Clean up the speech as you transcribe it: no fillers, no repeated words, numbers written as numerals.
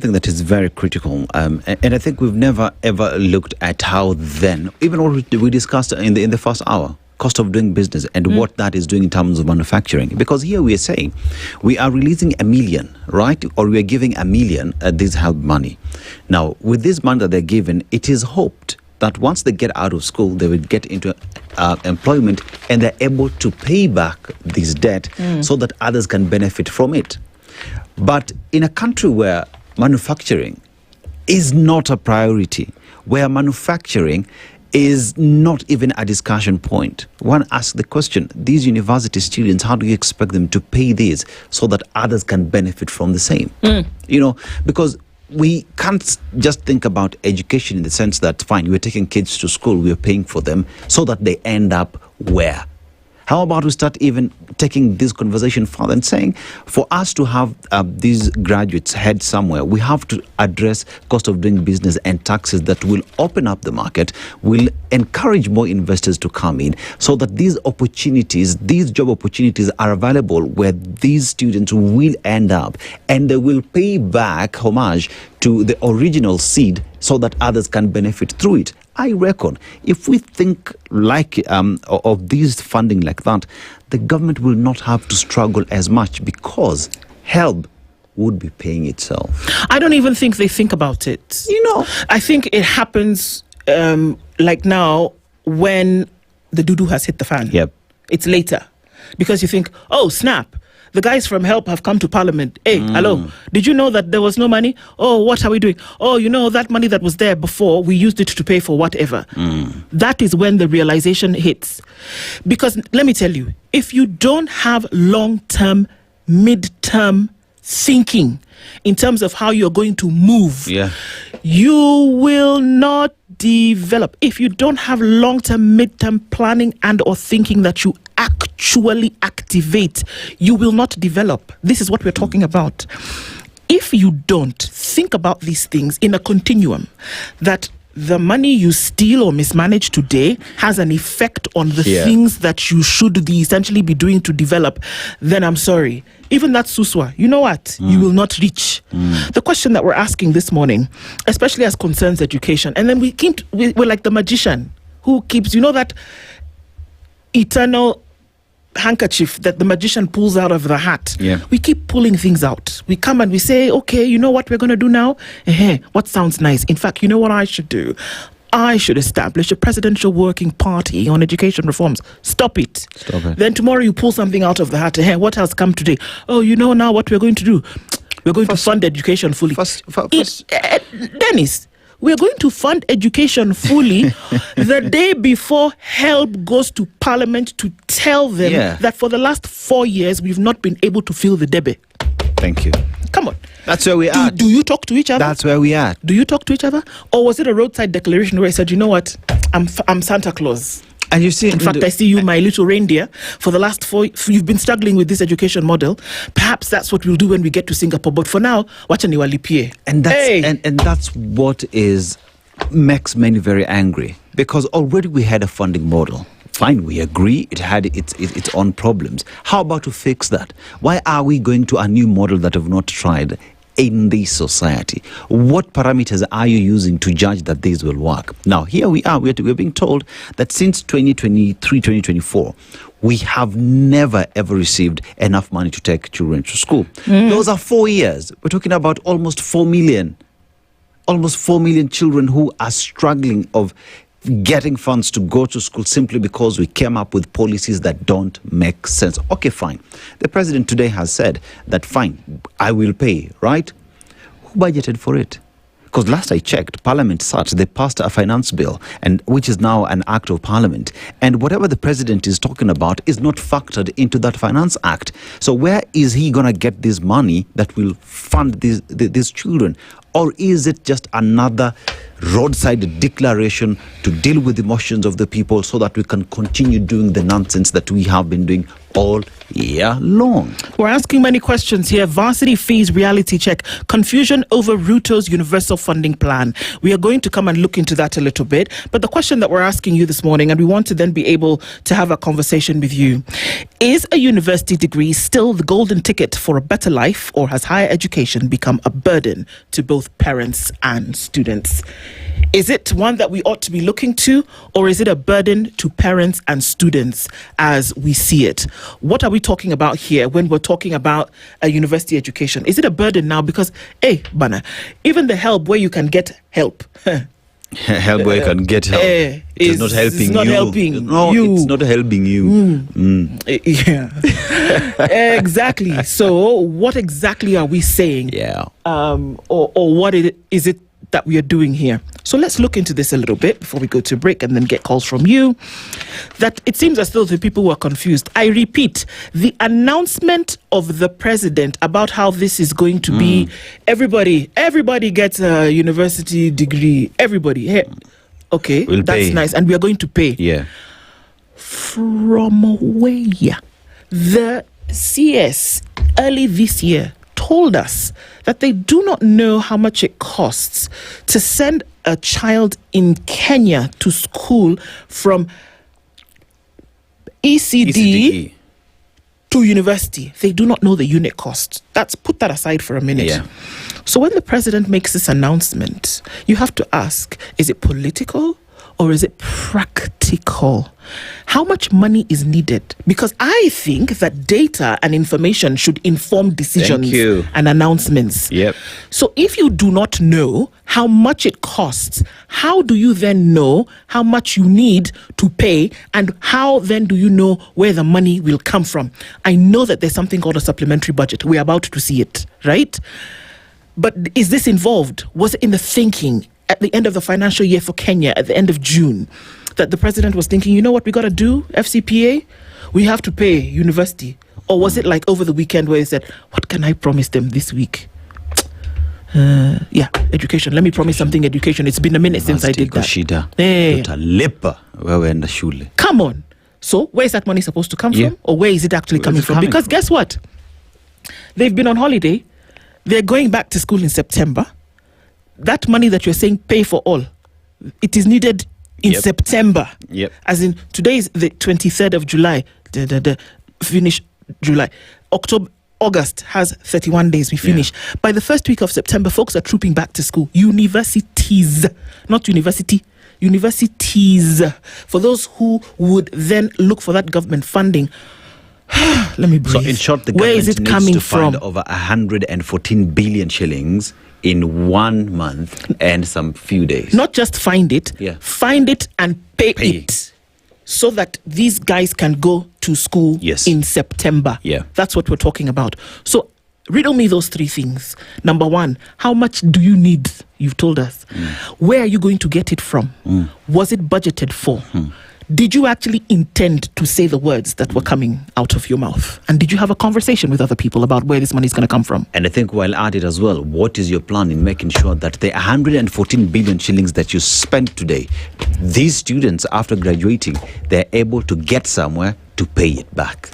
something that is very critical, and I think we've never ever looked at how then, even what we discussed in the first hour, cost of doing business and what that is doing in terms of manufacturing. Because here we are saying we are releasing $1 million, right? Or we are giving $1 million this help money. Now, with this money that they're given, it is hoped that once they get out of school, they will get into employment and they're able to pay back this debt so that others can benefit from it. But in a country where manufacturing is not a priority, where manufacturing is not even a discussion point, one asks the question, these university students, how do you expect them to pay this so that others can benefit from the same? You know, because we can't just think about education in the sense that, fine, we're taking kids to school, we're paying for them so that they end up where? How about we start even taking this conversation further and saying, for us to have these graduates head somewhere, we have to address cost of doing business and taxes that will open up the market, will encourage more investors to come in, so that these opportunities, these job opportunities are available where these students will end up, and they will pay back homage to the original seed so that others can benefit through it. I reckon if we think like of these funding like that, the government will not have to struggle as much because help would be paying itself. I don't even think they think about it. You know, I think it happens like now when the doo-doo has hit the fan. Yep. It's later because you think, oh, snap. The guys from HELP have come to Parliament. Hey, hello, did you know that there was no money? Oh, what are we doing? Oh, you know, that money that was there before, we used it to pay for whatever. That is when the realization hits. Because let me tell you, if you don't have long-term, mid-term thinking in terms of how you're going to move, you will not develop. If you don't have long-term, mid-term planning and or thinking that you actually activate, you will not develop. This is what we're talking about. If you don't think about these things in a continuum, that the money you steal or mismanage today has an effect on the things that you should essentially be doing to develop, then I'm sorry. Even that suswa, you know what? You will not reach. The question that we're asking this morning, especially as concerns education, and then we're like the magician who keeps, you know, that eternal handkerchief that the magician pulls out of the hat. We keep pulling things out. We come and we say, okay, you know what we're going to do now? What sounds nice? In fact, you know what I should do? I should establish a presidential working party on education reforms. Stop it. Then tomorrow you pull something out of the hat. What has come today? Oh, you know now what we're going to do? We're going to fund education fully. Dennis, we're going to fund education fully the day before HELP goes to Parliament to tell them that for the last 4 years, we've not been able to fill the debe. Thank you. Come on. That's where we are. Do you talk to each other? That's where we are. Do you talk to each other? Or was it a roadside declaration where I said, you know what, I'm Santa Claus? And you see, in fact, I see you, my little reindeer. For the last 4, you've been struggling with this education model. Perhaps that's what we'll do when we get to Singapore. But for now, watch and lipie. And that's what makes many very angry, because already we had a funding model. Fine, we agree it had its own problems. How about to fix that? Why are we going to a new model that have not tried in this society? What parameters are you using to judge that this will work? Now, here we are. We're being told that since 2023, 2024, we have never, ever received enough money to take children to school. Those are 4 years. We're talking about almost 4 million children who are struggling of getting funds to go to school simply because we came up with policies that don't make sense. Okay, fine. The president today has said that, fine, I will pay, right? Who budgeted for it? Because last I checked, Parliament sat, they passed a finance bill, and which is now an act of Parliament. And whatever the president is talking about is not factored into that finance act. So where is he going to get this money that will fund these children? Or is it just another roadside declaration to deal with the emotions of the people so that we can continue doing the nonsense that we have been doing all year long. We're asking many questions here. Varsity fees reality check. Confusion over Ruto's universal funding plan. We are going to come and look into that a little bit. But the question that we're asking you this morning, and we want to then be able to have a conversation with you, is a university degree still the golden ticket for a better life, or has higher education become a burden to both parents and students? Is it one that we ought to be looking to, or is it a burden to parents and students as we see it? What are we talking about here when we're talking about a university education? Is it a burden now? Because, hey, Bana, even the help where you can get help. Help where you can get help. It's not helping you. It's not helping you. Yeah. Exactly. So what exactly are we saying? Yeah. Or what is it that we are doing here? So let's look into this a little bit before we go to break and then get calls from you. That it seems as though the people were confused. I repeat, the announcement of the president about how this is going to be, everybody gets a university degree. Everybody. Hey, okay, we'll that's pay. nice. And we are going to pay. Yeah. From where? The CS early this year told us that they do not know how much it costs to send a child in Kenya to school from ECD to university. They do not know the unit cost. Put that aside for a minute. Yeah. So when the president makes this announcement, you have to ask, is it political or is it practical? How much money is needed? Because I think that data and information should inform decisions and announcements. Yep. So if you do not know how much it costs, how do you then know how much you need to pay, and how then do you know where the money will come from? I know that there's something called a supplementary budget. We're about to see it, right? But is this involved? Was it in the thinking at the end of the financial year for Kenya at the end of June that the president was thinking, you know what we got to do, FCPA? We have to pay university. Or was it like over the weekend where he said, what can I promise them this week? Education. Let me promise something, education. It's been a minute since I did that. Come on. So where is that money supposed to come from? Or where is it actually coming from? Because guess what? They've been on holiday. They're going back to school in September. That money that you're saying pay for all, it is needed in September. Yep. As in, today is the 23rd of July. Finish July. August has 31 days. We finish. Yeah. By the first week of September, folks are trooping back to school. Universities, not university. Universities. For those who would then look for that government funding. Let me breathe. So in short, the where government is it needs coming to from? find over 114 billion shillings in 1 month and some few days. Not just find it, find it and pay it, so that these guys can go to school in September. Yeah. That's what we're talking about. So riddle me those three things. Number one, how much do you need? You've told us. Where are you going to get it from? Was it budgeted for? Did you actually intend to say the words that were coming out of your mouth? And did you have a conversation with other people about where this money is going to come from? And I think while at it as well, what is your plan in making sure that the 114 billion shillings that you spent today, these students after graduating, they're able to get somewhere to pay it back?